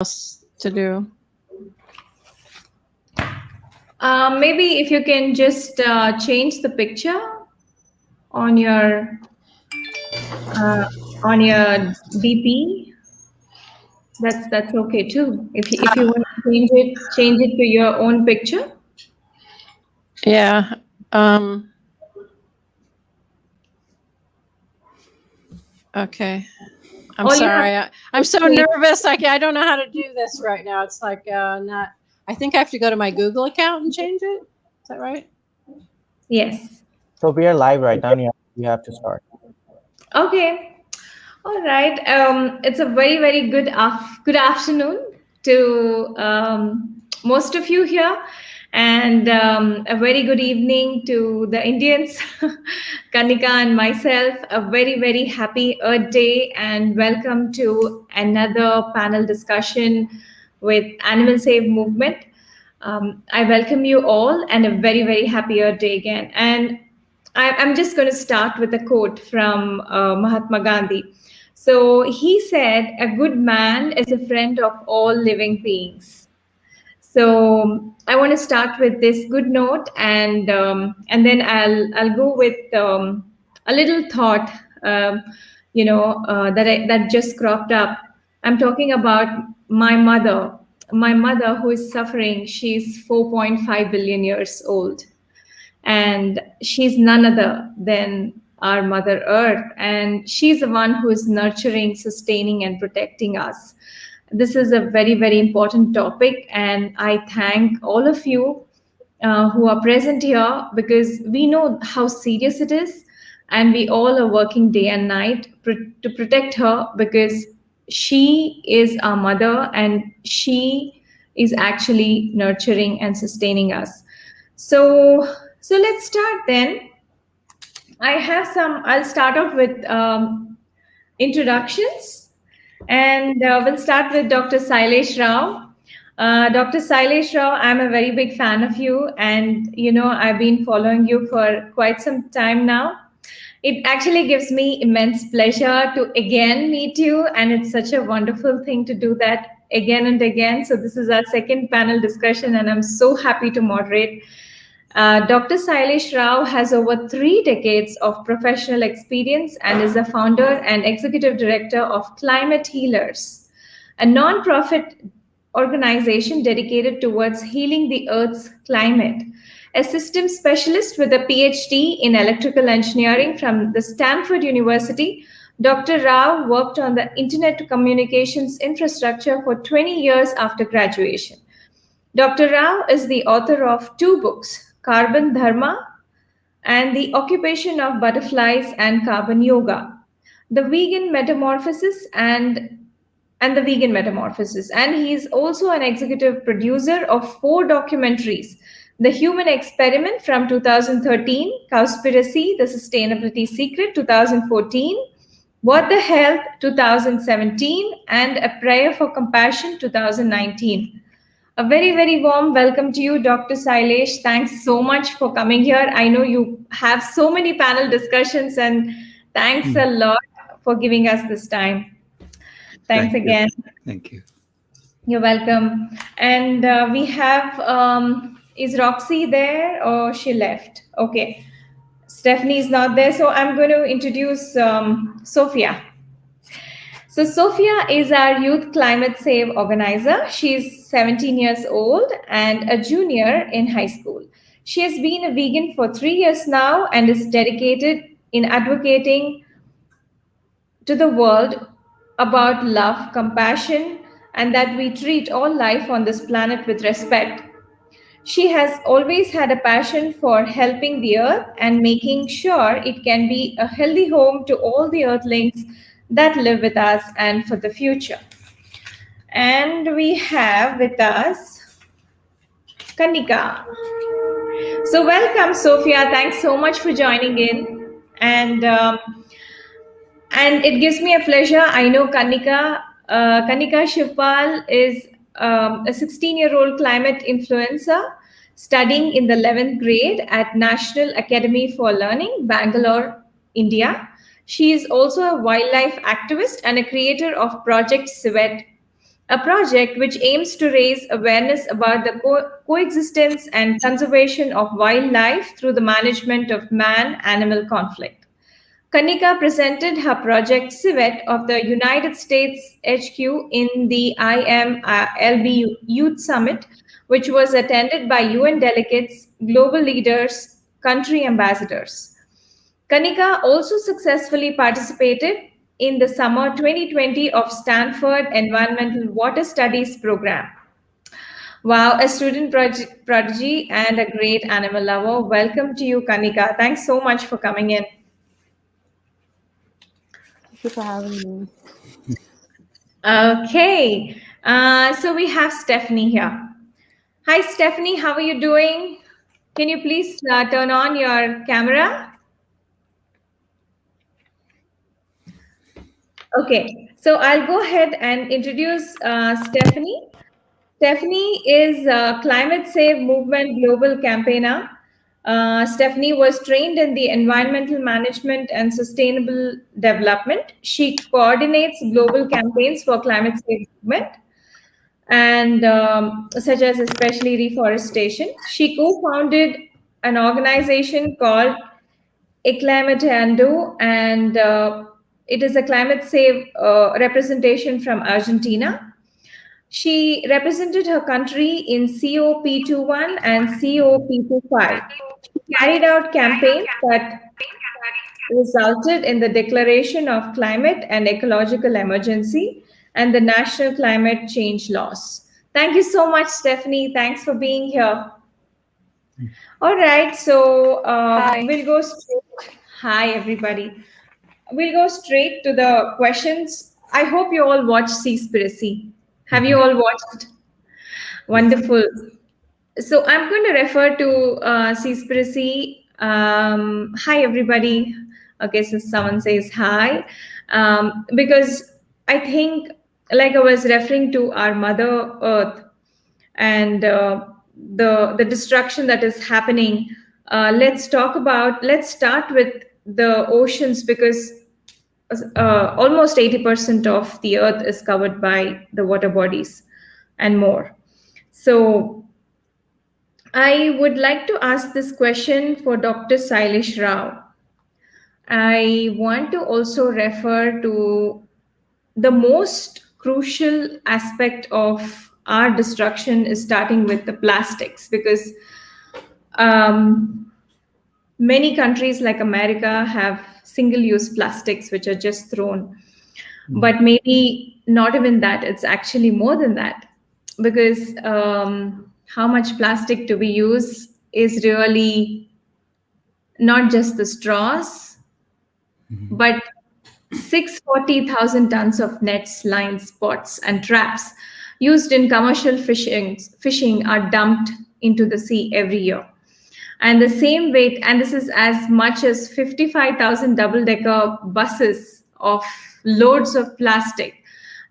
else to do. Maybe if you can just change the picture on your uh, DP, that's okay too. If you want to change it to your own picture. Yeah. Okay. I'm Oh sorry. yeah. I'm so nervous. I don't know how to do this right now. It's like not. I think I have to go to my Google account and change it. Is that right? Yes. So we are live right now. You have to start. Okay. All right. It's a very good afternoon to most of you here, and a very good evening to the Indians, Kanika and myself. A very happy Earth Day, and welcome to another panel discussion with Animal Save Movement. I welcome you all, and a very happy Earth Day again. And I'm just going to start with a quote from Mahatma Gandhi. So he said, "A good man is a friend of all living beings." So I want to start with this good note, and then I'll go with a little thought, that just cropped up. I'm talking about my mother. My mother, who is suffering, she's 4.5 billion years old, and she's none other than our Mother Earth, and she's the one who is nurturing, sustaining, and protecting us. This is a very important topic, and I thank all of you who are present here, because we know how serious it is, and we all are working day and night to protect her, because she is our mother, and she is actually nurturing and sustaining us. So let's start then. I'll start off with introductions, and we'll start with Dr. Sailesh Rao. Dr. Sailesh Rao, I'm a very big fan of you, and I've been following you for quite some time now. It actually gives me immense pleasure to again meet you, and it's such a wonderful thing to do that again and again. So this is our second panel discussion, and I'm so happy to moderate. Dr. Sailesh Rao has over 3 decades of professional experience and is the founder and executive director of Climate Healers, a non-profit organization dedicated towards healing the Earth's climate. A systems specialist with a PhD in electrical engineering from the Stanford University, Dr. Rao worked on the Internet communications infrastructure for 20 years after graduation. Dr. Rao is the author of 2 books, Carbon Dharma and The Occupation of Butterflies and Carbon Yoga, The Vegan Metamorphosis and The Vegan Metamorphosis. And he is also an executive producer of 4 documentaries, The Human Experiment from 2013, Cowspiracy, The Sustainability Secret 2014, What the Health 2017, and A Prayer for Compassion 2019. A very warm welcome to you, Dr. Sailesh. Thanks so much for coming here. I know you have so many panel discussions, and thanks a lot for giving us this time. Thanks again. Thank you. You're welcome. And we have, is Roxy there or she left? Okay. Stephanie is not there, so I'm going to introduce Sophia. So Sophia is our Youth Climate Save organizer. She's 17 years old and a junior in high school. She has been a vegan for 3 years now and is dedicated in advocating to the world about love, compassion, and that we treat all life on this planet with respect. She has always had a passion for helping the earth and making sure it can be a healthy home to all the earthlings that live with us and for the future. And we have with us Kannika. So welcome, Sophia. Thanks so much for joining in. And it gives me a pleasure. I know Kannika Shivapal is a 16-year-old climate influencer studying in the 11th grade at National Academy for Learning, Bangalore, India. She is also a wildlife activist and a creator of Project Civet, a project which aims to raise awareness about the coexistence and conservation of wildlife through the management of man-animal conflict. Kanika presented her project Civet of the United States HQ in the IMLB Youth Summit, which was attended by UN delegates, global leaders, country ambassadors. Kanika also successfully participated in the summer 2020 of Stanford Environmental Water Studies program. Wow, a student prodigy and a great animal lover. Welcome to you, Kanika. Thanks so much for coming in. Thank you for having me. Okay, so we have Stephanie here. Hi, Stephanie, how are you doing? Can you please turn on your camera? Okay, so I'll go ahead and introduce Stephanie. Stephanie is a Climate Save Movement Global Campaigner. Stephanie was trained in the environmental management and sustainable development. She coordinates global campaigns for climate save movement and such as especially reforestation. She co-founded an organization called Eclamatando, and it is a climate save representation from Argentina. She represented her country in COP21 and COP25. She carried out campaigns that resulted in the declaration of climate and ecological emergency and the national climate change laws. Thank you so much, Stephanie. Thanks for being here. All right, so we'll go straight. Hi, everybody. We'll go straight to the questions. I hope you all watched Seaspiracy. Have you all watched? Wonderful. So I'm going to refer to Seaspiracy. Hi, everybody. Okay, so someone says hi. Because I think, like I was referring to our Mother Earth and the destruction that is happening, let's start with the oceans, because almost 80% of the earth is covered by the water bodies and more. So I would like to ask this question for Dr. Sailesh Rao. I want to also refer to the most crucial aspect of our destruction is starting with the plastics, because many countries like America have single-use plastics which are just thrown. But maybe not even that, it's actually more than that, because how much plastic do we use is really not just the straws, but 640,000 tons of nets, lines, pots, and traps used in commercial fishing are dumped into the sea every year. And the same weight, and this is as much as 55,000 double-decker buses of loads of plastic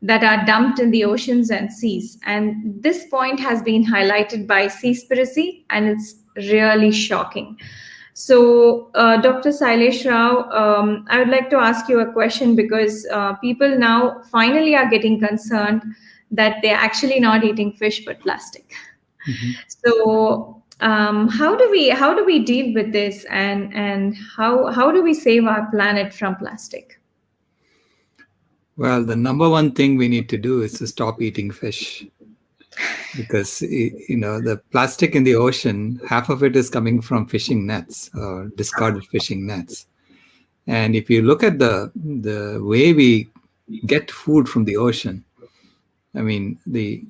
that are dumped in the oceans and seas. And this point has been highlighted by Seaspiracy, and it's really shocking. So, Dr. Sailesh Rao, I would like to ask you a question, because people now finally are getting concerned that they're actually not eating fish but plastic. So, how do we deal with this, and how do we save our planet from plastic? Well, the number one thing we need to do is to stop eating fish, because the plastic in the ocean, half of it is coming from fishing nets or discarded fishing nets. And if you look at the way we get food from the ocean, I mean, the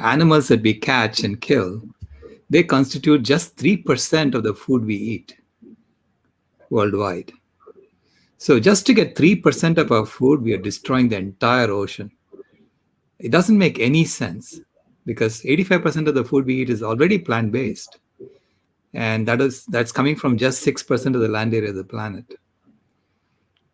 animals that we catch and kill, they constitute just 3% of the food we eat worldwide. So just to get 3% of our food, we are destroying the entire ocean. It doesn't make any sense, because 85% of the food we eat is already plant-based. And that's coming from just 6% of the land area of the planet.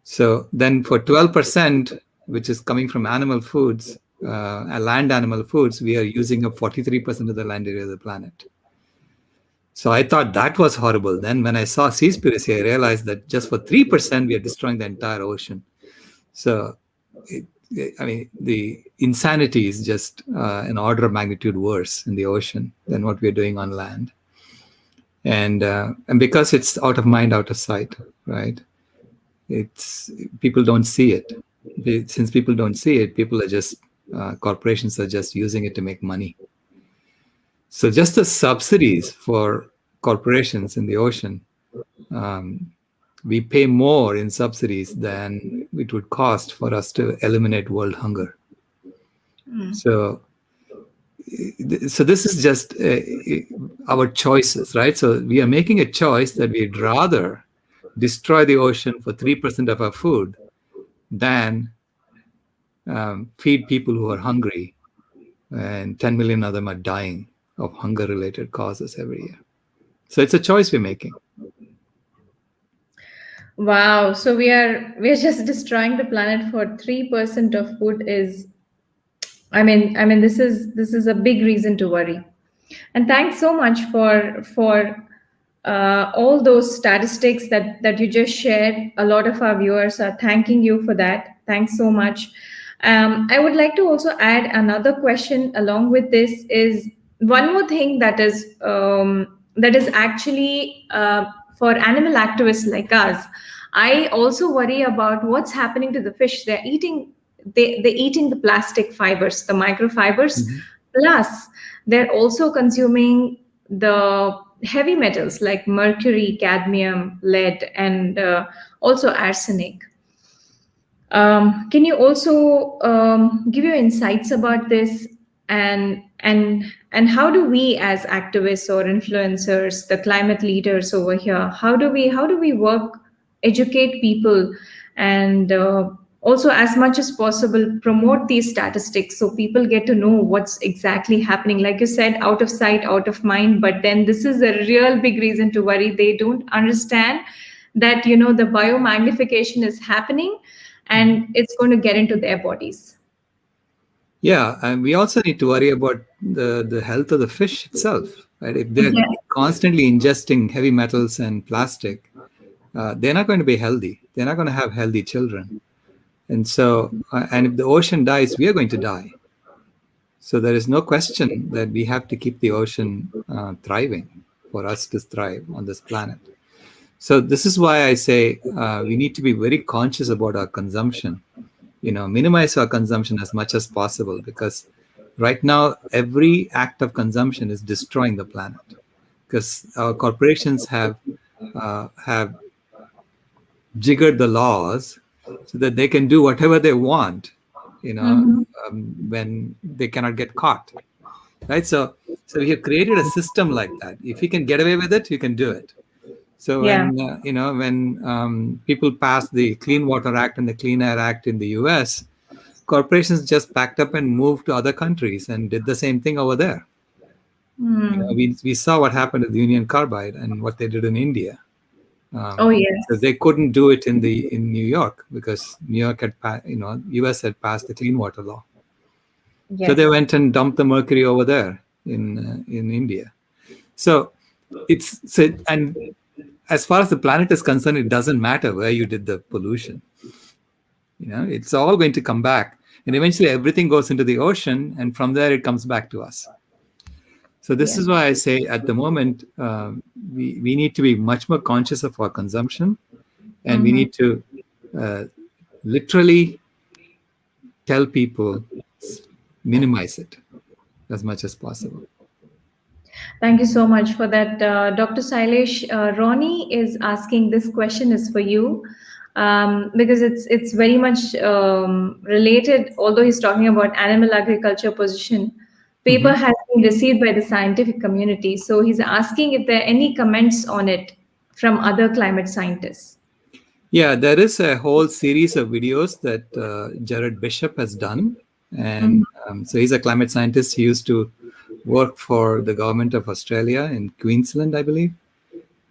So then for 12%, which is coming from animal foods, land animal foods, we are using up 43% of the land area of the planet. So I thought that was horrible. Then when I saw Seaspiracy, I realized that just for 3%, we are destroying the entire ocean. So I mean, the insanity is just an order of magnitude worse in the ocean than what we're doing on land. And because it's out of mind, out of sight, right? It's people don't see it. Since people don't see it, people are just corporations are just using it to make money. So just the subsidies for corporations in the ocean, we pay more in subsidies than it would cost for us to eliminate world hunger. So this is just our choices, right? So we are making a choice that we'd rather destroy the ocean for 3% of our food than feed people who are hungry, and 10 million of them are dying of hunger-related causes every year. So it's a choice we're making. Wow. So we're just destroying the planet for 3% of food is, I mean this is a big reason to worry. And thanks so much for all those statistics that you just shared. A lot of our viewers are thanking you for that. Thanks so much. I would like to also add another question along with this is one more thing that is actually for animal activists like us. I also worry about what's happening to the fish. They're eating the plastic fibers, the microfibers, plus they're also consuming the heavy metals like mercury, cadmium, lead, and also arsenic. Can you also give your insights about this, and how do we as activists or influencers, the climate leaders over here, how do we work, educate people, and also as much as possible promote these statistics so people get to know what's exactly happening? Like you said, out of sight, out of mind, but then this is a real big reason to worry. They don't understand that the biomagnification is happening and it's going to get into their bodies. Yeah, and we also need to worry about the health of the fish itself, right? If they're constantly ingesting heavy metals and plastic, they're not going to be healthy. They're not going to have healthy children. And so, and if the ocean dies, we are going to die. So there is no question that we have to keep the ocean thriving for us to thrive on this planet. So this is why I say we need to be very conscious about our consumption, minimize our consumption as much as possible, because right now, every act of consumption is destroying the planet, because our corporations have jiggered the laws so that they can do whatever they want, when they cannot get caught, right? So we have created a system like that. If you can get away with it, you can do it. So when people passed the Clean Water Act and the Clean Air Act in the US, corporations just packed up and moved to other countries and did the same thing over there. We saw what happened with Union Carbide and what they did in India. So they couldn't do it in New York because New York had US had passed the Clean Water Law. So they went and dumped the mercury over there in India. So and as far as the planet is concerned, it doesn't matter where you did the pollution. It's all going to come back, and eventually everything goes into the ocean, and from there it comes back to us. So this is why I say at the moment we need to be much more conscious of our consumption, and we need to literally tell people minimize it as much as possible. Thank you so much for that, Dr. Sailesh. Ronnie is asking, this question is for you, because it's very much related, although he's talking about animal agriculture position. Paper has been received by the scientific community. So he's asking if there are any comments on it from other climate scientists. Yeah, there is a whole series of videos that Jared Bishop has done. And so he's a climate scientist. He used to work for the government of Australia in Queensland, I believe.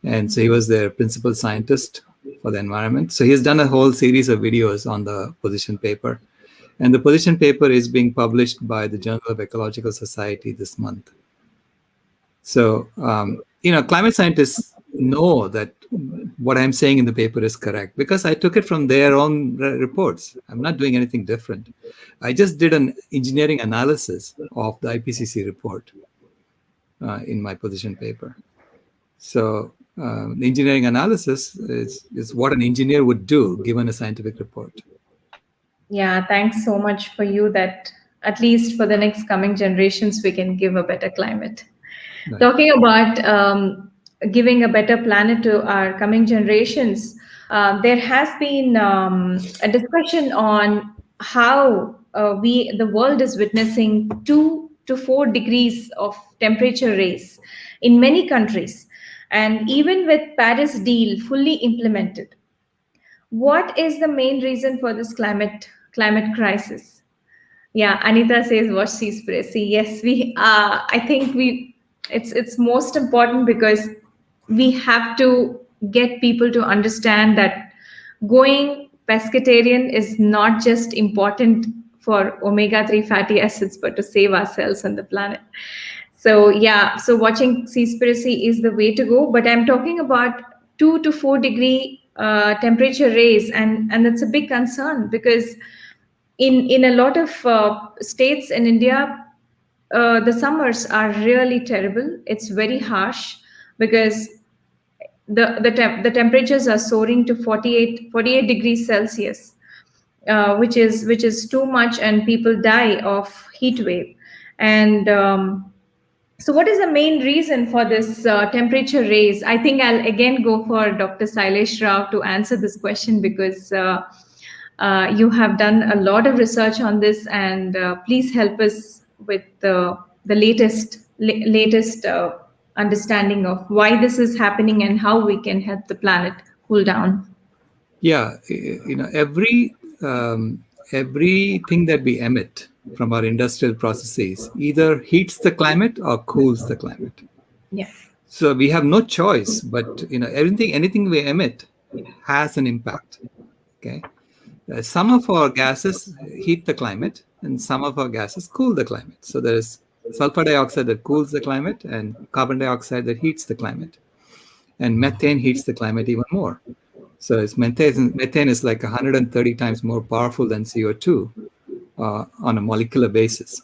And so he was their principal scientist for the environment. So he's done a whole series of videos on the position paper. And the position paper is being published by the Journal of Ecological Society this month. So, climate scientists know that what I'm saying in the paper is correct because I took it from their own reports. I'm not doing anything different. I just did an engineering analysis of the IPCC report in my position paper. So the engineering analysis is what an engineer would do given a scientific report. Yeah, thanks so much for you that at least for the next coming generations, we can give a better climate. Right. Talking about giving a better planet to our coming generations, there has been a discussion on how the world is witnessing 2 to 4 degrees of temperature raise in many countries, and even with Paris deal fully implemented. What is the main reason for this climate crisis? Yeah, Anita says watch Seaspiracy. Yes, we I think it's most important because we have to get people to understand that going pescatarian is not just important for omega-3 fatty acids, but to save ourselves and the planet. So yeah, so watching Seaspiracy is the way to go. But I'm talking about 2 to 4 degree temperature raise, and it's a big concern because in a lot of states in India, the summers are really terrible. It's very harsh because the temperatures are soaring to 48 degrees Celsius, which is too much, and people die of heat wave. And so, what is the main reason for this temperature raise? I think I'll again go for Dr. Sailesh Rao to answer this question because you have done a lot of research on this, and please help us with the latest understanding of why this is happening and how we can help the planet cool down. Yeah, everything that we emit from our industrial processes either heats the climate or cools the climate. Yeah. So we have no choice, but anything we emit has an impact. Okay, some of our gases heat the climate, and some of our gases cool the climate. So there is sulfur dioxide that cools the climate, and carbon dioxide that heats the climate, and methane heats the climate even more. So methane is like 130 times more powerful than CO2 on a molecular basis.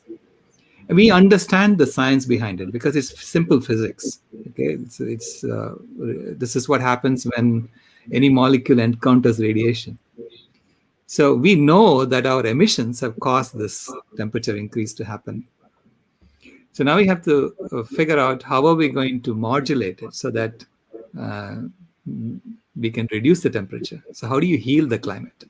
And we understand the science behind it because it's simple physics. Okay, this is what happens when any molecule encounters radiation. So we know that our emissions have caused this temperature increase to happen. So now we have to figure out how are we going to modulate it so that we can reduce the temperature. So how do you heal the climate?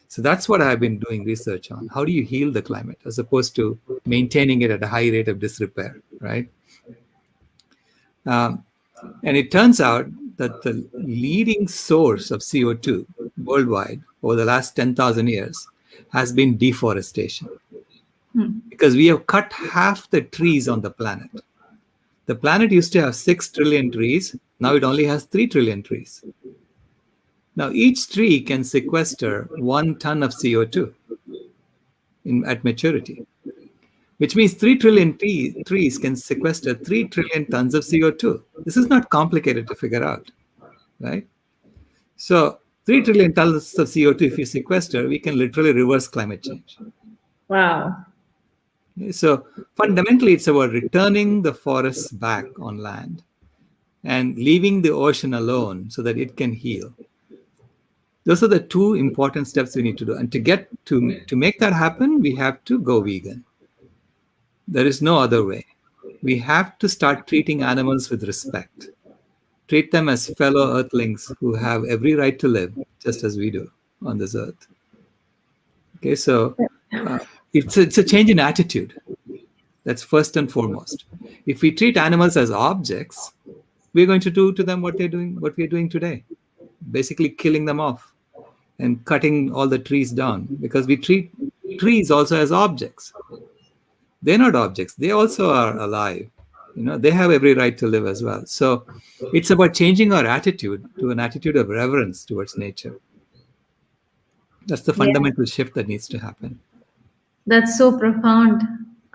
So that's what I've been doing research on. How do you heal the climate as opposed to maintaining it at a high rate of disrepair, right? And it turns out that the leading source of CO2 worldwide over the last 10,000 years has been deforestation. Because we have cut half the trees on the planet. The planet used to have 6 trillion trees. Now it only has 3 trillion trees. Now each tree can sequester 1 ton of CO2 at maturity, which means 3 trillion trees can sequester 3 trillion tons of CO2. This is not complicated to figure out, right? So 3 trillion tons of CO2, if you sequester, we can literally reverse climate change. Wow. So fundamentally, it's about returning the forests back on land and leaving the ocean alone so that it can heal. Those are the 2 important steps we need to do. And to make that happen, we have to go vegan. There is no other way. We have to start treating animals with respect. Treat them as fellow earthlings who have every right to live, just as we do on this earth. Okay, so it's a change in attitude. That's first and foremost. If we treat animals as objects, we're going to do to them what we're doing today, basically killing them off and cutting all the trees down, because we treat trees also as objects. They're not objects. They also are alive. They have every right to live as well. So it's about changing our attitude to an attitude of reverence towards nature. That's the fundamental shift that needs to happen. That's so profound.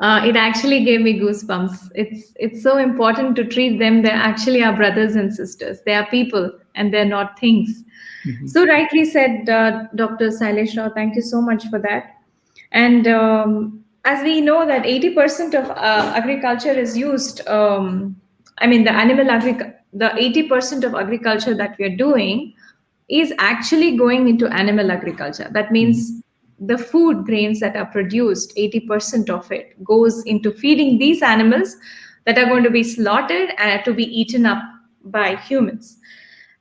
It actually gave me goosebumps. It's so important to treat them. They're actually our brothers and sisters. They are people and they're not things. Mhm. So rightly said, Dr. Silesh Rao. Thank you so much for that. And as we know that 80% of agriculture is used, I mean the 80% of agriculture that we are doing is actually going into animal agriculture. That means the food grains that are produced, 80% of it goes into feeding these animals that are going to be slaughtered and to be eaten up by humans.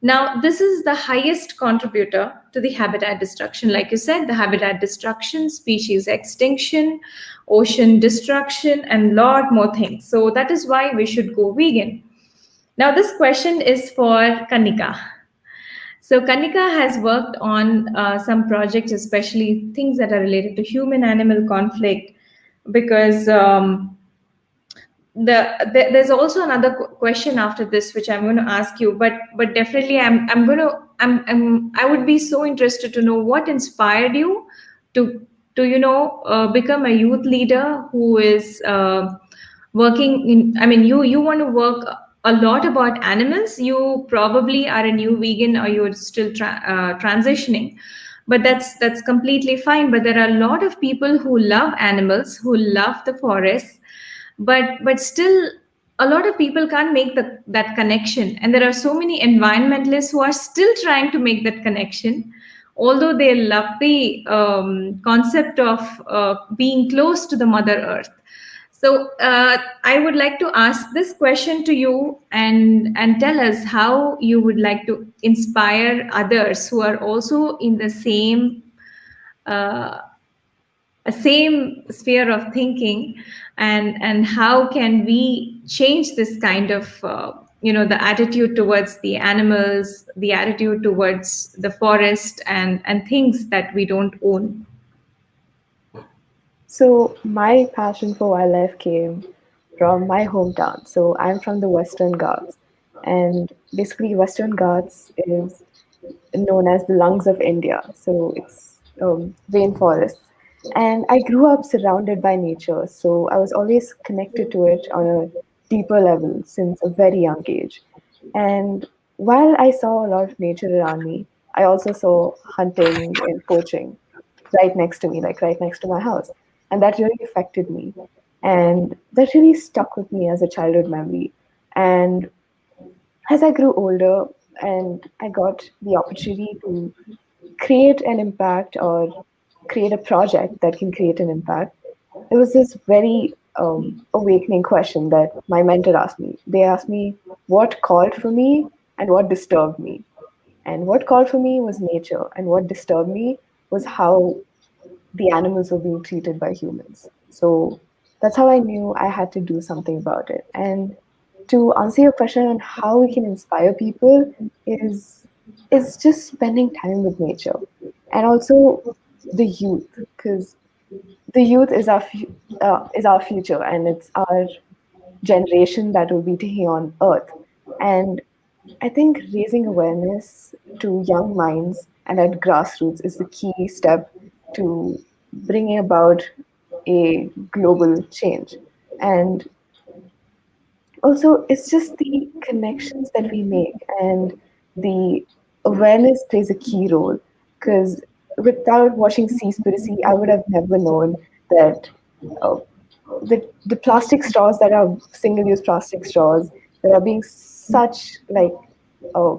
Now, this is the highest contributor to the habitat destruction. Like you said, the habitat destruction, species extinction, ocean destruction, and lot more things. So that is why we should go vegan. Now, this question is for Kannika. So Kannika has worked on some projects, especially things that are related to human-animal conflict, because there's also another question after this which I'm going to ask you, but definitely I would be so interested to know what inspired you to become a youth leader who is working in, I mean, you want to work a lot about animals. You probably are a new vegan or you're still transitioning, but that's completely fine. But there are a lot of people who love animals, who love the forest, but still a lot of people can't make that connection, and there are so many environmentalists who are still trying to make that connection, although they love the concept of being close to the mother earth. So I would like to ask this question to you, and tell us how you would like to inspire others who are also in the uh, same sphere of thinking, and how can we change this kind of the attitude towards the animals, the attitude towards the forest, and things that we don't own. So my passion for wildlife came from my hometown. So I'm from the Western Ghats, and basically Western Ghats is known as the lungs of India. So it's rainforests. And I grew up surrounded by nature, so I was always connected to it on a deeper level since a very young age. And while I saw a lot of nature around me, I also saw hunting and poaching right next to me, like right next to my house. And that really affected me. And that really stuck with me as a childhood memory. And as I grew older and I got the opportunity to create an impact or create a project that can create an impact, it was this very awakening question that my mentor asked me. They asked me what called for me and what disturbed me. And what called for me was nature, and what disturbed me was how the animals were being treated by humans. So that's how I knew I had to do something about it. And to answer your question on how we can inspire people is just spending time with nature, and also the youth, because the youth is our future, and it's our generation that will be taking on Earth. And I think raising awareness to young minds and at grassroots is the key step to bringing about a global change. And also, it's just the connections that we make, and the awareness plays a key role. Because without watching Seaspiracy, I would have never known that uh, the plastic straws that are single-use plastic straws that are being such like uh,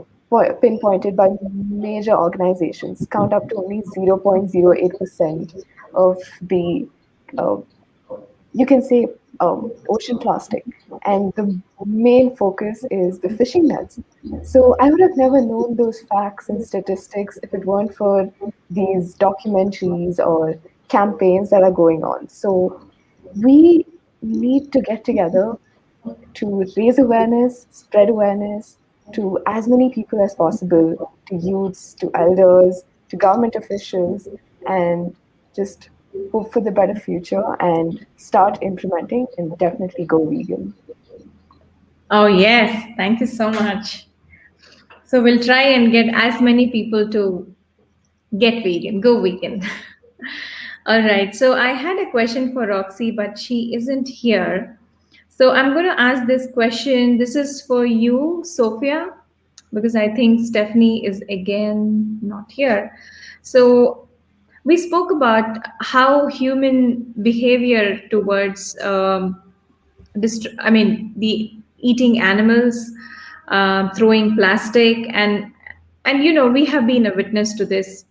pinpointed by major organizations count up to only 0.08% of the uh, you can say ocean plastic, and the main focus is the fishing nets. So I would have never known those facts and statistics if it weren't for these documentaries or campaigns that are going on. So we need to get together to raise awareness, spread awareness to as many people as possible, to youths, to elders, to government officials, and just hope for the better future and start implementing and definitely go vegan. Oh yes, thank you so much. So we'll try and get as many people to get vegan, go vegan. All right. So I had a question for Roxy, but she isn't here. So I'm going to ask this question. This is for you, Sophia, because I think Stephanie is again not here. So we spoke about how human behavior towards, the eating animals, throwing plastic, and we have been a witness to this.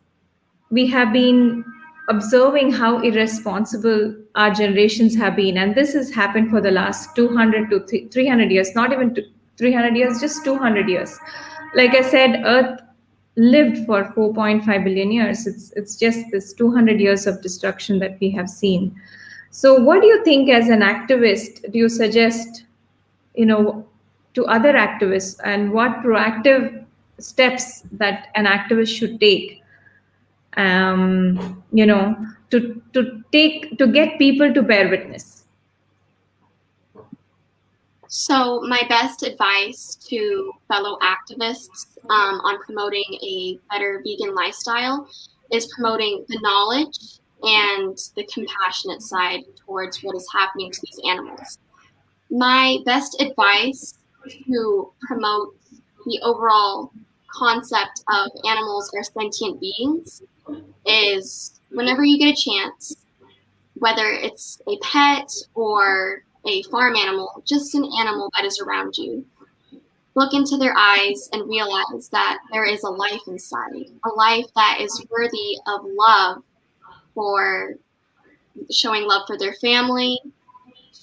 We have been observing how irresponsible our generations have been, and this has happened for the last 200 to 300 years, not even 300 years, just 200 years. Like I said, earth lived for 4.5 billion years. It's just this 200 years of destruction that we have seen. So what do you think, as an activist, do you suggest, to other activists, and what proactive steps that an activist should take, to get people to bear witness? So my best advice to fellow activists on promoting a better vegan lifestyle is promoting the knowledge and the compassionate side towards what is happening to these animals. My best advice to promote the overall concept of animals are sentient beings is, whenever you get a chance, whether it's a pet or a farm animal, just an animal that is around you, look into their eyes and realize that there is a life inside, a life that is worthy of love, for showing love for their family,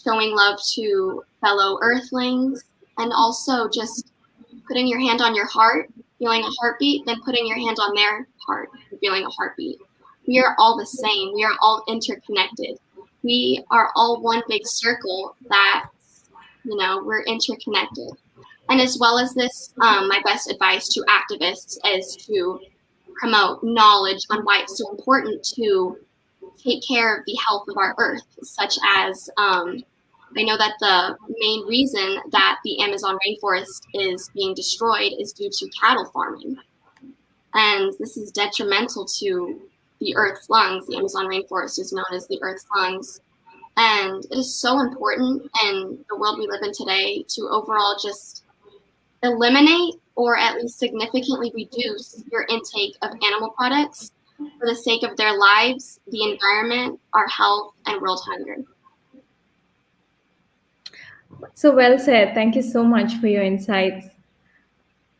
showing love to fellow earthlings, and also just putting your hand on your heart, feeling a heartbeat, then putting your hand on their heart, feeling a heartbeat. We are all the same. We are all interconnected. We are all one big circle that, we're interconnected. And as well as this, my best advice to activists is to promote knowledge on why it's so important to take care of the health of our earth, such as, I know that the main reason that the Amazon rainforest is being destroyed is due to cattle farming. And this is detrimental to the Earth's lungs. The Amazon rainforest is known as the Earth's lungs. And it is so important in the world we live in today to overall just eliminate, or at least significantly reduce, your intake of animal products for the sake of their lives, the environment, our health, and world hunger. So well said. Thank you so much for your insights.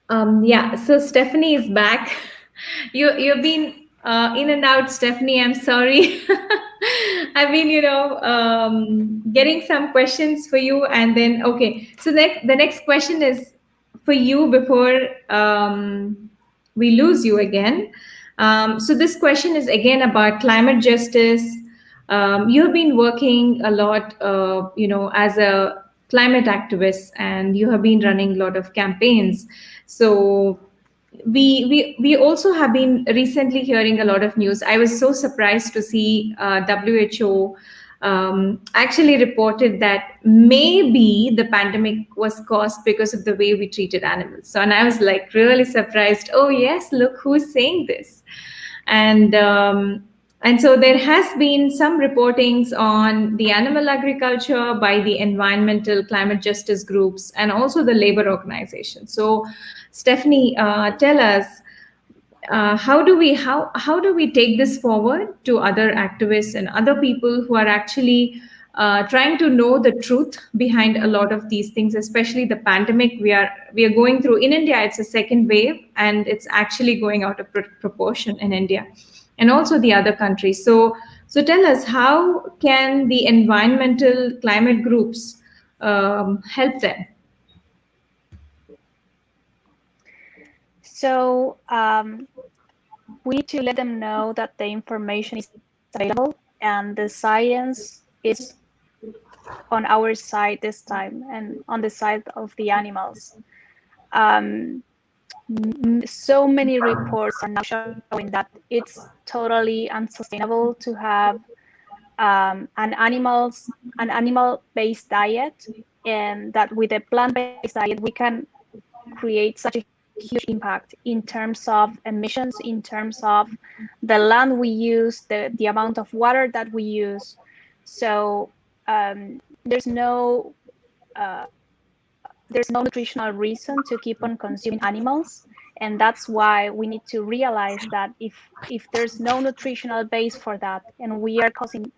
So Stephanie is back. You've been in and out, Stephanie. I'm sorry. I've been, getting some questions for you, and then okay. So the next question is for you before we lose you again. So this question is again about climate justice. You've been working a lot, as a climate activist, and you have been running a lot of campaigns. So we also have been recently hearing a lot of news. I was so surprised to see WHO actually reported that maybe the pandemic was caused because of the way we treated animals. So, and I was like really surprised. Oh yes, look who's saying this. And so there has been some reportings on the animal agriculture by the environmental climate justice groups and also the labor organizations. So Stephanie, tell us, how do we take this forward to other activists and other people who are actually trying to know the truth behind a lot of these things, especially the pandemic we are going through in India? It's a second wave, and it's actually going out of proportion in India and also the other countries. So tell us, how can the environmental climate groups help them? So we need to let them know that the information is available and the science is on our side this time and on the side of the animals. So many reports are now showing that it's totally unsustainable to have an animal-based diet, and that with a plant-based diet we can create such a huge impact in terms of emissions, in terms of the land we use, the amount of water that we use. So there's no nutritional reason to keep on consuming animals, and that's why we need to realize that if there's no nutritional base for that, and we are causing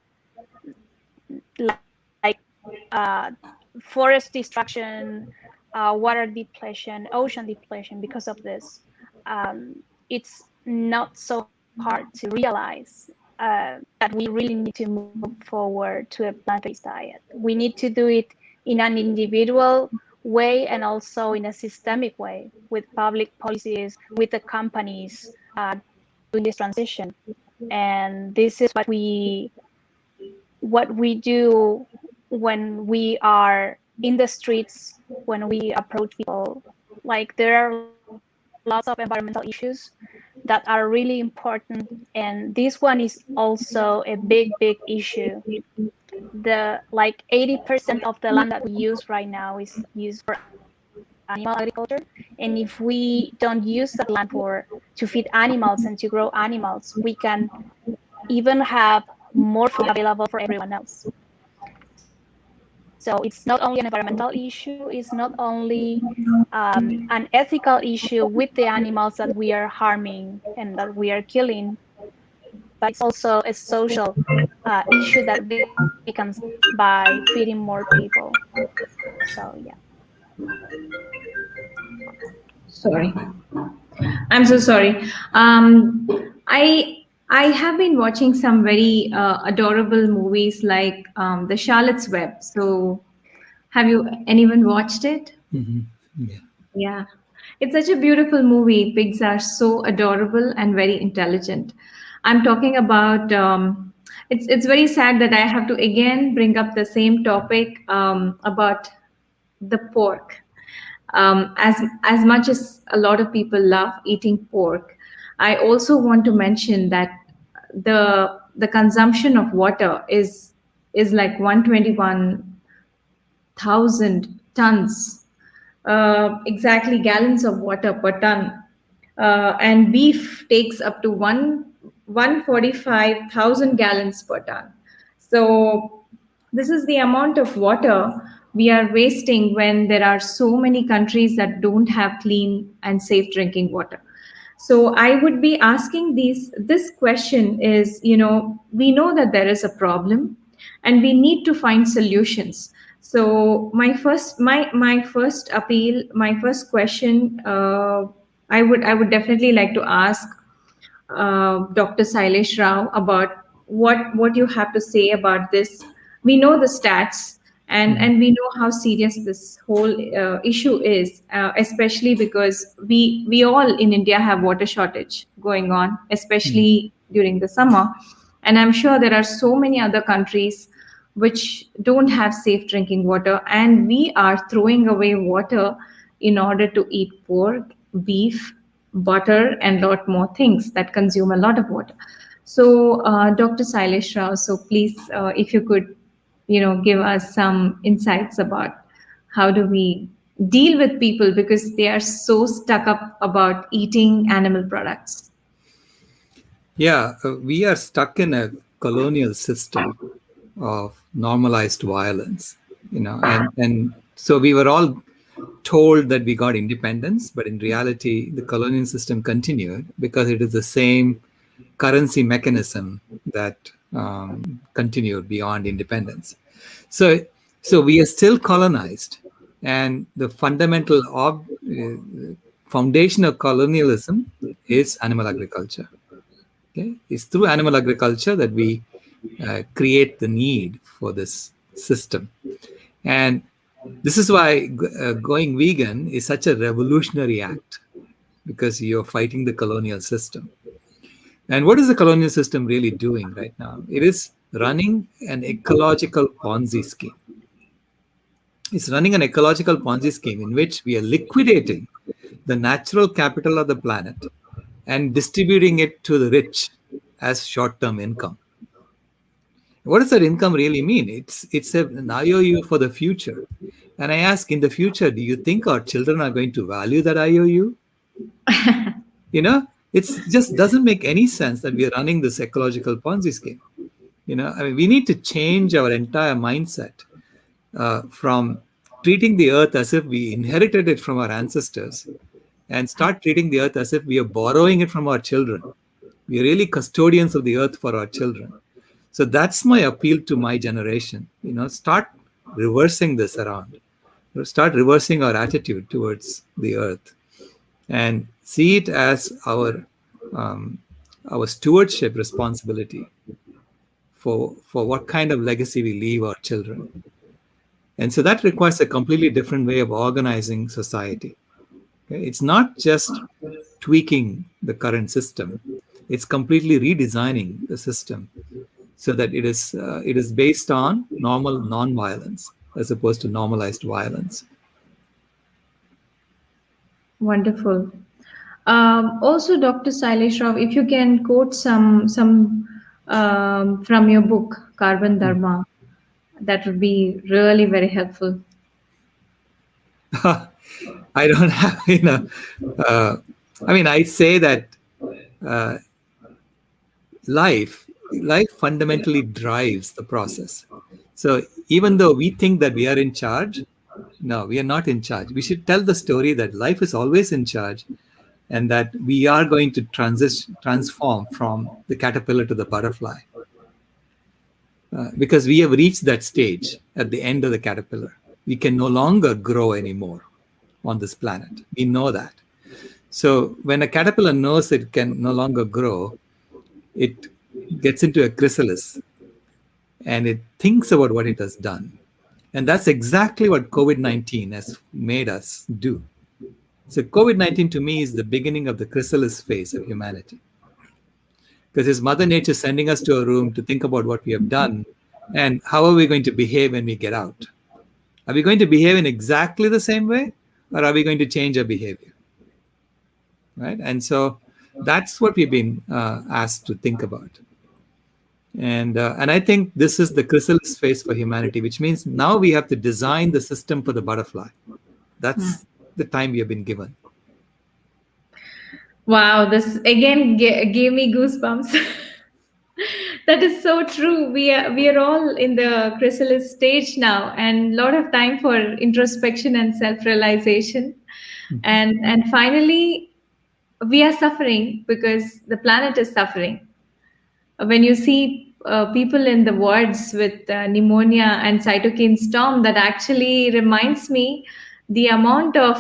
like forest destruction, water depletion, ocean depletion because of this, it's not so hard to realize that we really need to move forward to a plant-based diet. We need to do it in an individual way and also in a systemic way with public policies, with the companies doing this transition. And this is what we do when we are in the streets, when we approach people. Like, there are lots of environmental issues that are really important, and this one is also a big issue. Like 80% of the land that we use right now is used for animal agriculture, and if we don't use that land to feed animals and to grow animals, we can even have more food available for everyone else. So it's not only an environmental issue, it's not only an ethical issue with the animals that we are harming and that we are killing, but it's also a social issue that becomes by feeding more people. So yeah. Sorry, I'm so sorry. I have been watching some very adorable movies like The Charlotte's Web. So, have anyone watched it? Mhm. Yeah. Yeah, it's such a beautiful movie. Pigs are so adorable and very intelligent. I'm talking about. It's very sad that I have to again bring up the same topic about the pork. As much as a lot of people love eating pork, I also want to mention that the consumption of water is like 121,000 tons, exactly gallons of water per ton, and beef takes up to 145,000 gallons per ton. So this is the amount of water we are wasting when there are so many countries that don't have clean and safe drinking water. So I would be asking this question is, we know that there is a problem and we need to find solutions. So my first appeal, my first question, I would definitely like to ask Dr. Sailesh Rao about what you have to say about this. We know the stats, and we know how serious this whole issue is, especially because we all in India have water shortage going on, especially during the summer. And I'm sure there are so many other countries which don't have safe drinking water, and we are throwing away water in order to eat pork, beef, butter, and a lot more things that consume a lot of water. So, Dr. Silesh Rao, so please, if you could, give us some insights about how do we deal with people because they are so stuck up about eating animal products. Yeah, we are stuck in a colonial system of normalized violence, and so we were all told that we got independence, but in reality, the colonial system continued because it is the same currency mechanism that continued beyond independence. So we are still colonized, and the fundamental foundation of colonialism is animal agriculture. Okay? It's through animal agriculture that we create the need for this system. And this is why going vegan is such a revolutionary act, because you're fighting the colonial system. And what is the colonial system really doing right now? It is running an ecological Ponzi scheme. It's running an ecological Ponzi scheme in which we are liquidating the natural capital of the planet and distributing it to the rich as short-term income. What does that income really mean? It's an IOU for the future. And I ask, in the future, do you think our children are going to value that IOU? You know, it just doesn't make any sense that we are running this ecological Ponzi scheme. You know, I mean, we need to change our entire mindset from treating the earth as if we inherited it from our ancestors and start treating the earth as if we are borrowing it from our children. We are really custodians of the earth for our children. So that's my appeal to my generation. You know, start reversing this around. Start reversing our attitude towards the earth and see it as our stewardship responsibility for what kind of legacy we leave our children. And so that requires a completely different way of organizing society. Okay? It's not just tweaking the current system, it's completely redesigning the system so that it is based on normal non-violence as opposed to normalized violence. Wonderful. Also, Dr. Sailesh Rao, if you can quote some from your book, Carbon Dharma, that would be really very helpful. I don't have, I mean, I say that life fundamentally drives the process. So even though we think that we are in charge, no, we are not in charge. We should tell the story that life is always in charge and that we are going to transform from the caterpillar to the butterfly. Because we have reached that stage at the end of the caterpillar. We can no longer grow anymore on this planet. We know that. So when a caterpillar knows it can no longer grow, it gets into a chrysalis and it thinks about what it has done. And that's exactly what COVID-19 has made us do. So COVID-19 to me is the beginning of the chrysalis phase of humanity. Because it's Mother Nature sending us to a room to think about what we have done and how are we going to behave when we get out. Are we going to behave in exactly the same way or are we going to change our behavior? Right? And so that's what we've been asked to think about. And I think this is the chrysalis phase for humanity, which means now we have to design the system for the butterfly. That's the time we have been given. Wow, this again gave me goosebumps. That is so true. We are all in the chrysalis stage now, and a lot of time for introspection and self-realization. And finally, we are suffering because the planet is suffering. When you see people in the wards with pneumonia and cytokine storm, that actually reminds me the amount of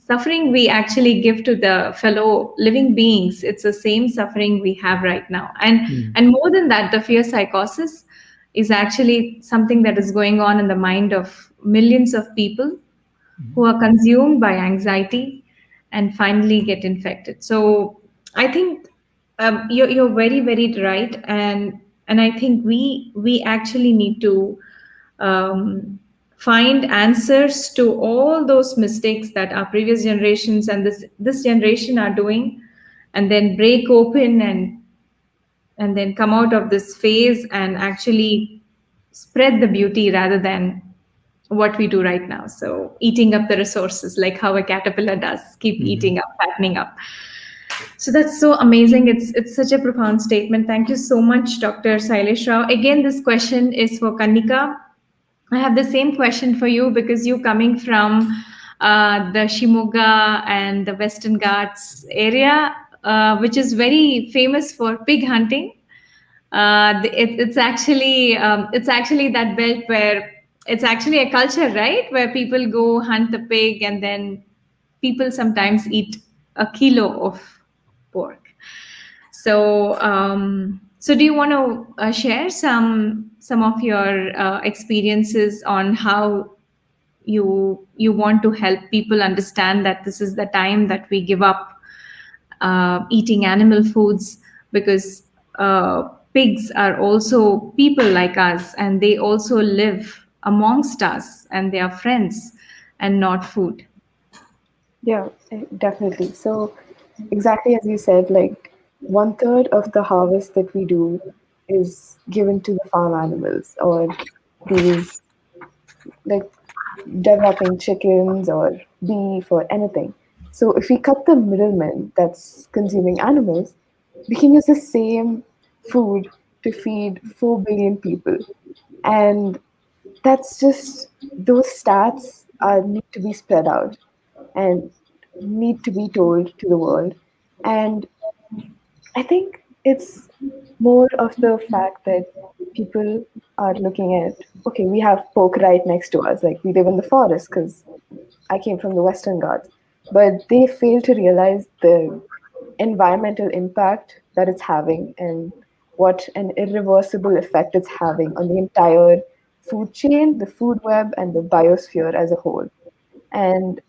suffering we actually give to the fellow living beings. It's the same suffering we have right now. And more than that, the fear psychosis is actually something that is going on in the mind of millions of people who are consumed by anxiety and finally get infected. So I think you're very, very right. And I think we actually need to find answers to all those mistakes that our previous generations and this generation are doing, and then break open and then come out of this phase and actually spread the beauty rather than what we do right now. So eating up the resources, like how a caterpillar does, keep eating up, fattening up. So that's so amazing. It's such a profound statement. Thank you so much, Dr. Sailesh Rao. Again, this question is for Kannika. I have the same question for you because you coming from the Shimoga and the Western Ghats area, which is very famous for pig hunting. It's actually that belt where it's actually a culture, right? Where people go hunt the pig and then people sometimes eat a kilo of pork. So, so do you want to share some of your experiences on how you want to help people understand that this is the time that we give up eating animal foods, because pigs are also people like us and they also live amongst us and they are friends and not food? Yeah, definitely. So exactly as you said, like 1/3 of the harvest that we do is given to the farm animals, or these like developing chickens or beef or anything. So if we cut the middleman that's consuming animals, we can use the same food to feed 4 billion people. And that's just, those stats need to be spread out and need to be told to the world. And I think it's more of the fact that people are looking at, okay, we have pork right next to us, like we live in the forest because I came from the Western Ghats, but they fail to realize the environmental impact that it's having and what an irreversible effect it's having on the entire food chain, the food web, and the biosphere as a whole. And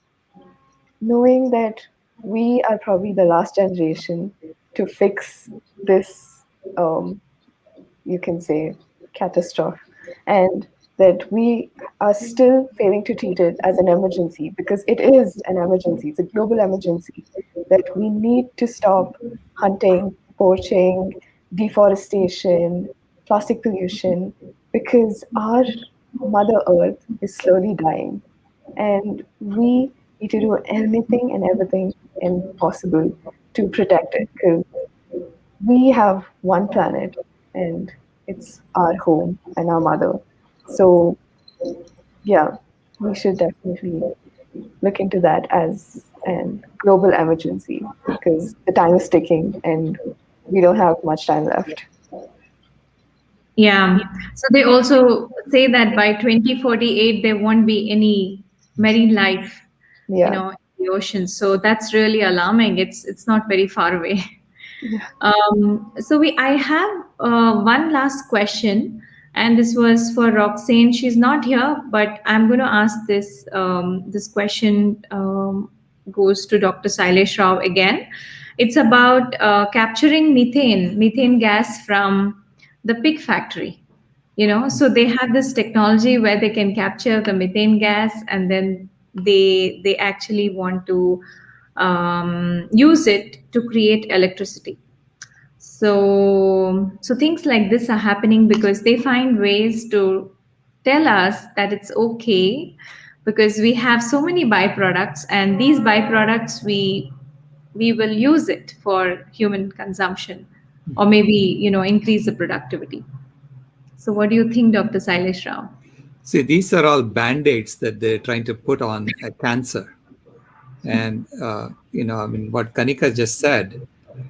knowing that we are probably the last generation to fix this, you can say, catastrophe, and that we are still failing to treat it as an emergency, because it is an emergency, it's a global emergency, that we need to stop hunting, poaching, deforestation, plastic pollution, because our Mother Earth is slowly dying. And we need to do anything and everything possible to protect it, because we have one planet and it's our home and our mother. So, yeah, we should definitely look into that as a global emergency, because the time is ticking and we don't have much time left. Yeah. So they also say that by 2048 there won't be any marine life, Yeah. in the ocean. So that's really alarming. It's not very far away. So I have one last question, and this was for Roxanne. She's not here, but I'm going to ask this. This question goes to Dr. Sailesh Rao again. It's about capturing methane gas from the pig factory. So they have this technology where they can capture the methane gas, and then they actually want to use it to create electricity. So things like this are happening because they find ways to tell us that it's okay, because we have so many byproducts, and these byproducts we will use it for human consumption, or maybe increase the productivity. So what do you think, Dr. Silesh Rao? See, these are all band-aids that they're trying to put on a cancer. And, what Kannika just said,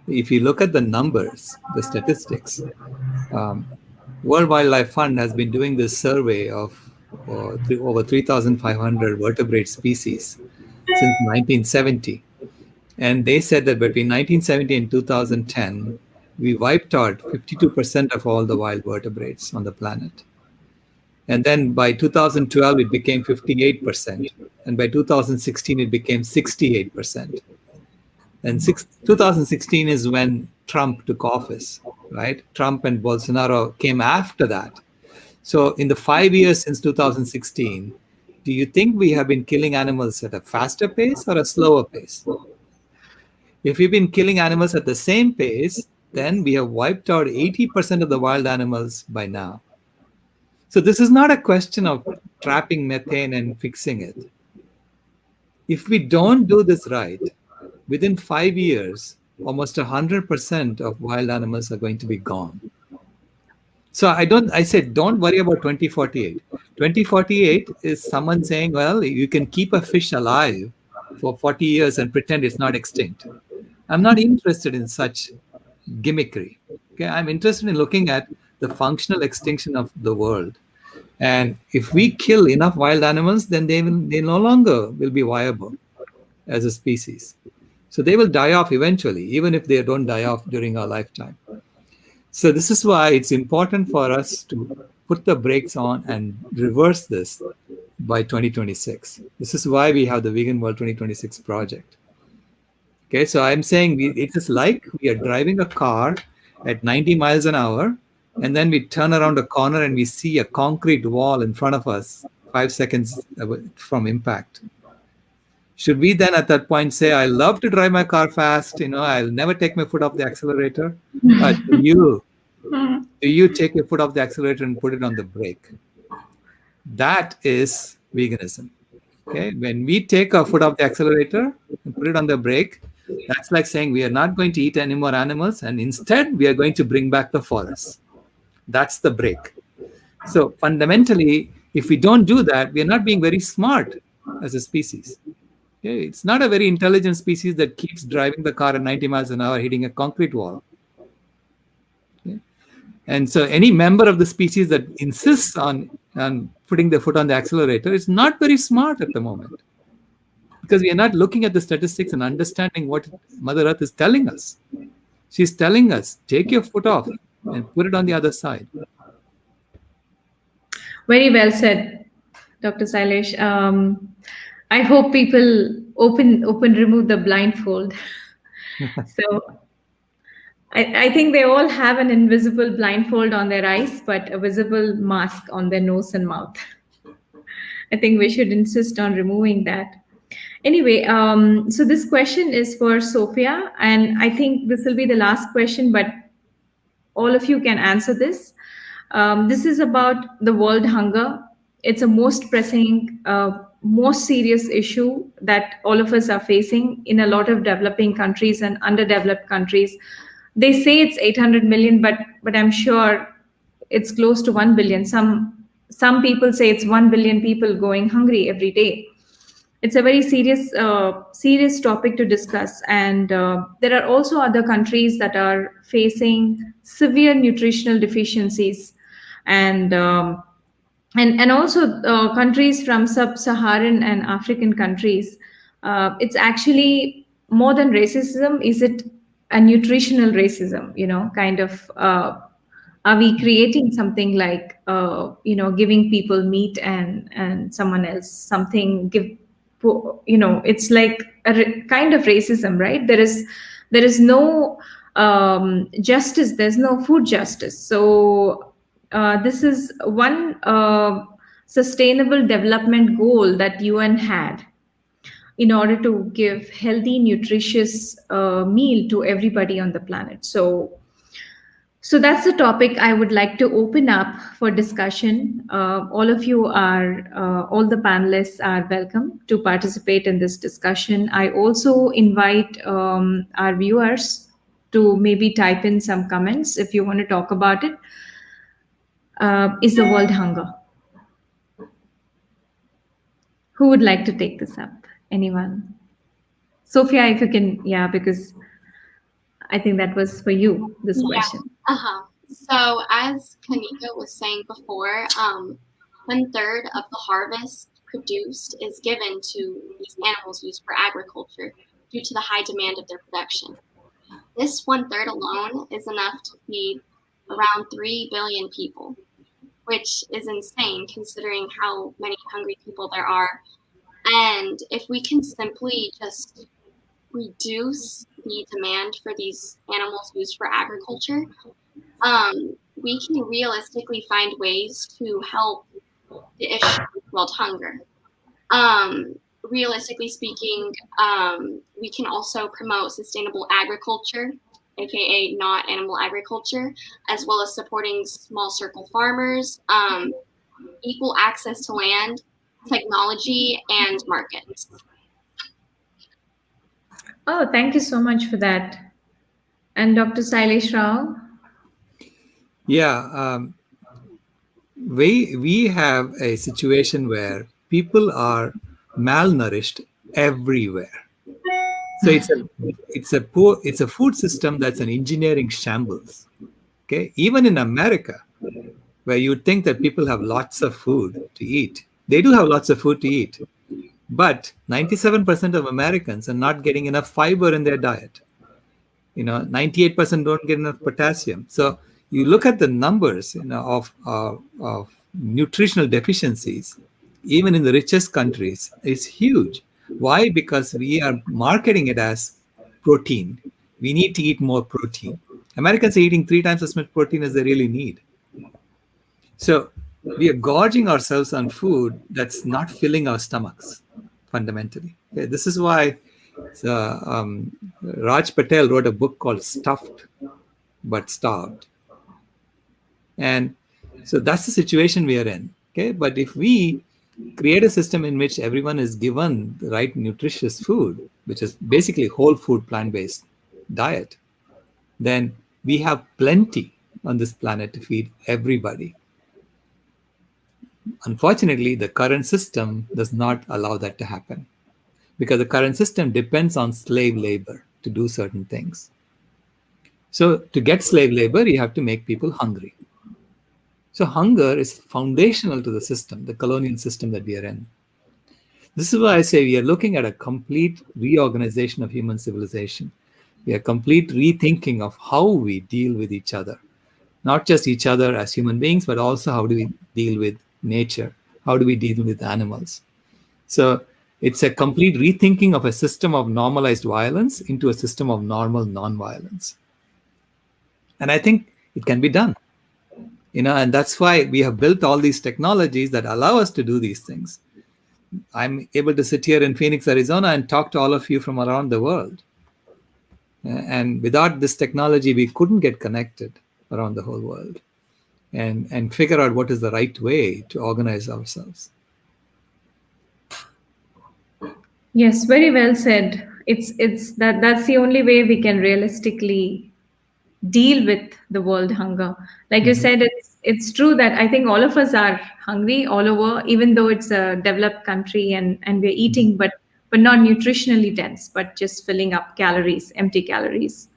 if you look at the numbers, the statistics, World Wildlife Fund has been doing this survey of over 3,500 vertebrate species since 1970. And they said that between 1970 and 2010, we wiped out 52% of all the wild vertebrates on the planet. And then by 2012, it became 58%. And by 2016, it became 68%. And 2016 is when Trump took office, right? Trump and Bolsonaro came after that. So in the 5 years since 2016, do you think we have been killing animals at a faster pace or a slower pace? If we've been killing animals at the same pace, then we have wiped out 80% of the wild animals by now. So this is not a question of trapping methane and fixing it. If we don't do this right, within 5 years, almost 100% of wild animals are going to be gone. So I said, don't worry about 2048. 2048 is someone saying, well, you can keep a fish alive for 40 years and pretend it's not extinct. I'm not interested in such gimmickry. Okay, I'm interested in looking at the functional extinction of the world. And if we kill enough wild animals, then they no longer will be viable as a species. So they will die off eventually, even if they don't die off during our lifetime. So this is why it's important for us to put the brakes on and reverse this by 2026. This is why we have the Vegan World 2026 project. Okay, so I'm saying it is like we are driving a car at 90 miles an hour, and then we turn around a corner and we see a concrete wall in front of us 5 seconds from impact. Should we then at that point say, I love to drive my car fast, I'll never take my foot off the accelerator? Do you take your foot off the accelerator and put it on the brake? That is veganism. Okay, when we take our foot off the accelerator and put it on the brake, that's like saying we are not going to eat any more animals, and instead we are going to bring back the forest. That's the brake. So fundamentally, if we don't do that, we are not being very smart as a species. Okay? It's not a very intelligent species that keeps driving the car at 90 miles an hour hitting a concrete wall. Okay? And so any member of the species that insists on putting their foot on the accelerator is not very smart at the moment, because we are not looking at the statistics and understanding what Mother Earth is telling us. She's telling us, take your foot off and put it on the other side. Very well said, Dr. Sailesh. I hope people remove the blindfold. So I think they all have an invisible blindfold on their eyes, but a visible mask on their nose and mouth. I think we should insist on removing that. Anyway, so this question is for Sophia, and I think this will be the last question, but all of you can answer this. This is about the world hunger. It's a most pressing, most serious issue that all of us are facing in a lot of developing countries and underdeveloped countries. They say it's 800 million, but I'm sure it's close to 1 billion. Some people say it's 1 billion people going hungry every day. It's a very serious topic to discuss, and there are also other countries that are facing severe nutritional deficiencies, and also countries from sub-Saharan and African countries. It's actually more than racism. Is it a nutritional racism? Kind of. Are we creating something like giving people meat and someone else something it's like a kind of racism, right? There is no justice. There's no food justice. So this is one sustainable development goal that UN had in order to give healthy, nutritious meal to everybody on the planet. So that's the topic I would like to open up for discussion. All of you all the panelists are welcome to participate in this discussion. I also invite our viewers to maybe type in some comments if you want to talk about it. Is the world hunger? Who would like to take this up? Anyone? Sophia, if you can, because I think that was for you, this question. So as Kannika was saying before, 1/3 of the harvest produced is given to these animals used for agriculture due to the high demand of their production. This 1/3 alone is enough to feed around 3 billion people, which is insane considering how many hungry people there are. And if we can simply just reduce the demand for these animals used for agriculture, we can realistically find ways to help the issue of world hunger. Realistically speaking, we can also promote sustainable agriculture, aka not animal agriculture, as well as supporting small circle farmers, equal access to land, technology, and markets. Oh, thank you so much for that. And Dr. Sailesh Rao? Yeah, we have a situation where people are malnourished everywhere. So it's a food system that's an engineering shambles. Okay, even in America, where you'd think that people have lots of food to eat, they do have lots of food to eat, but 97% of Americans are not getting enough fiber in their diet. 98% don't get enough potassium. So you look at the numbers, of nutritional deficiencies, even in the richest countries, it's huge. Why? Because we are marketing it as protein. We need to eat more protein. Americans are eating 3 times as much protein as they really need. So we are gorging ourselves on food that's not filling our stomachs, fundamentally. Okay, this is why Raj Patel wrote a book called Stuffed but Starved. And so that's the situation we are in. Okay, but if we create a system in which everyone is given the right nutritious food, which is basically whole food plant-based diet, then we have plenty on this planet to feed everybody. Unfortunately, the current system does not allow that to happen because the current system depends on slave labor to do certain things. So to get slave labor, you have to make people hungry. So hunger is foundational to the system, the colonial system that we are in. This is why I say we are looking at a complete reorganization of human civilization. We are complete rethinking of how we deal with each other, not just each other as human beings, but also how do we deal with nature? How do we deal with animals? So it's a complete rethinking of a system of normalized violence into a system of normal non-violence. And I think it can be done. And that's why we have built all these technologies that allow us to do these things. I'm able to sit here in Phoenix, Arizona and talk to all of you from around the world. And without this technology, we couldn't get connected around the whole world and figure out what is the right way to organize ourselves. Yes, very well said. That's the only way we can realistically deal with the world hunger. Like you said, it's true that I think all of us are hungry all over, even though it's a developed country and we're eating, but not nutritionally dense, but just filling up calories, empty calories,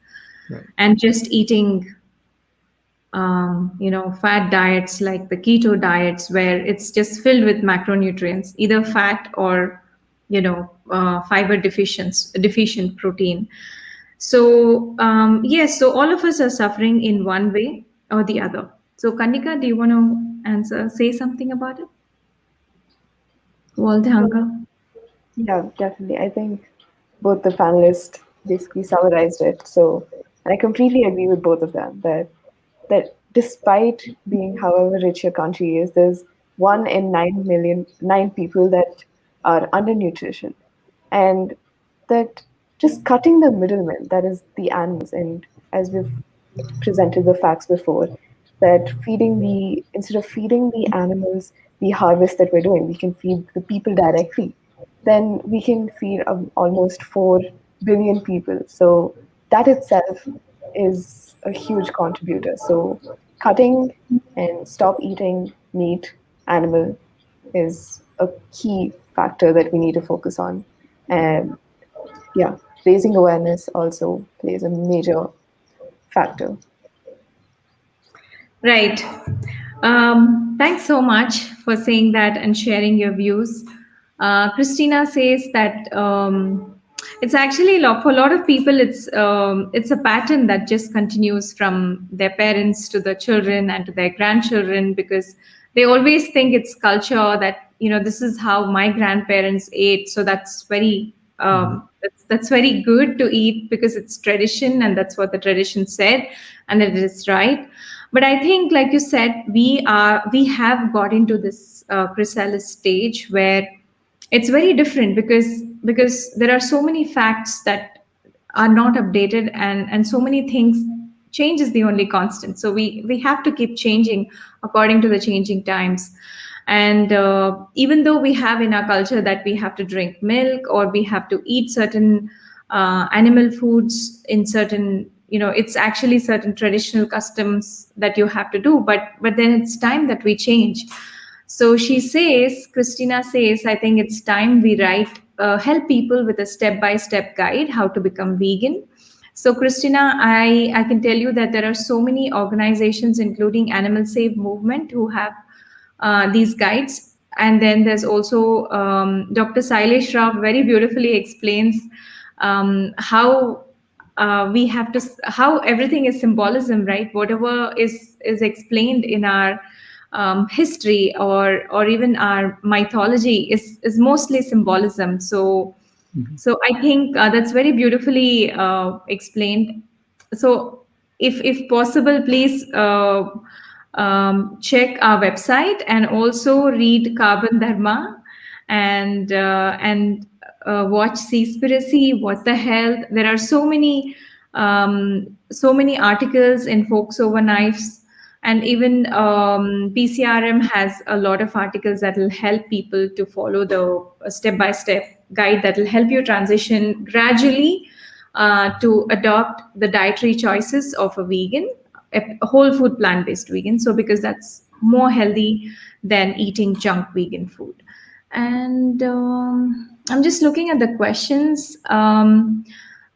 Right. and just eating, fat diets like the keto diets, where it's just filled with macronutrients, either fat or fiber deficient protein. So yes, so all of us are suffering in one way or the other. So Kannika, do you want to say something about it? World hunger. Yeah, definitely. I think both the panelists basically summarized it. So, and I completely agree with both of them that despite being however rich your country is, there's 1 in 9 people that are undernutrition, and that just cutting the middlemen, that is the animals, and as we've presented the facts before, that instead of feeding the animals the harvest that we're doing, we can feed the people directly. Then we can feed almost 4 billion people. So that itself is a huge contributor. So cutting and stop eating meat, animal, is a key factor that we need to focus on. And yeah, raising awareness also plays a major factor. Right. Thanks so much for saying that and sharing your views. Christina says that it's actually for a lot of people, it's a pattern that just continues from their parents to the children and to their grandchildren, because they always think it's culture that this is how my grandparents ate, so that's very that's very good to eat because it's tradition and that's what the tradition said and it is right. But I think, like you said, we have got into this chrysalis stage where it's very different because there are so many facts that are not updated, and so many things. Change is the only constant, so we have to keep changing according to the changing times. And even though we have in our culture that we have to drink milk or we have to eat certain animal foods in certain, it's actually certain traditional customs that you have to do, but then it's time that we change. So Christina says, I think it's time we help people with a step-by-step guide how to become vegan. So Christina, I can tell you that there are so many organizations, including Animal Save Movement, who have these guides. And then there's also Dr. Sailesh Rao very beautifully explains how we have to, how everything is symbolism, right? Whatever is explained in our history or even our mythology is mostly symbolism. So I think that's very beautifully explained. So if possible, please check our website and also read Carbon Dharma and watch Seaspiracy, What the Health. There are so many articles in Forks Over Knives And even PCRM has a lot of articles that will help people to follow the step-by-step guide that will help you transition gradually to adopt the dietary choices of a vegan, a whole food plant-based vegan. So because that's more healthy than eating junk vegan food. And I'm just looking at the questions.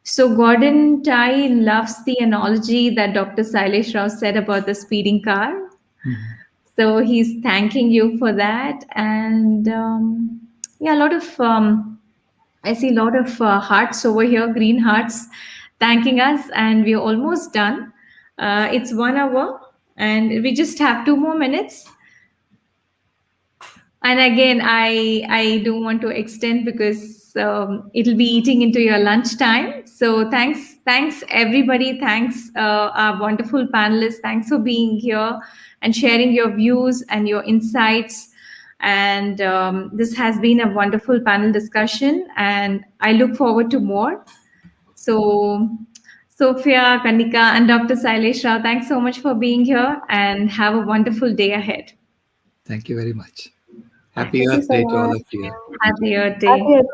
So Gordon Tai loves the analogy that Dr. Sailesh Rao said about the speeding car. So he's thanking you for that. And yeah, a lot of, I see a lot of hearts over here, green hearts, thanking us. And we're almost done. It's 1 hour and we just have 2 more minutes. And again, I don't want to extend because it'll be eating into your lunchtime. So thanks everybody. Thanks our wonderful panelists. Thanks for being here and sharing your views and your insights. And this has been a wonderful panel discussion, and I look forward to more. So Sophia, Kannika, and Dr. Sailesh Rao, thanks so much for being here, and have a wonderful day ahead. Thank you very much. Happy Thank you Earth so Day to all much. of you. Happy Earth Day. Happy Earth Day.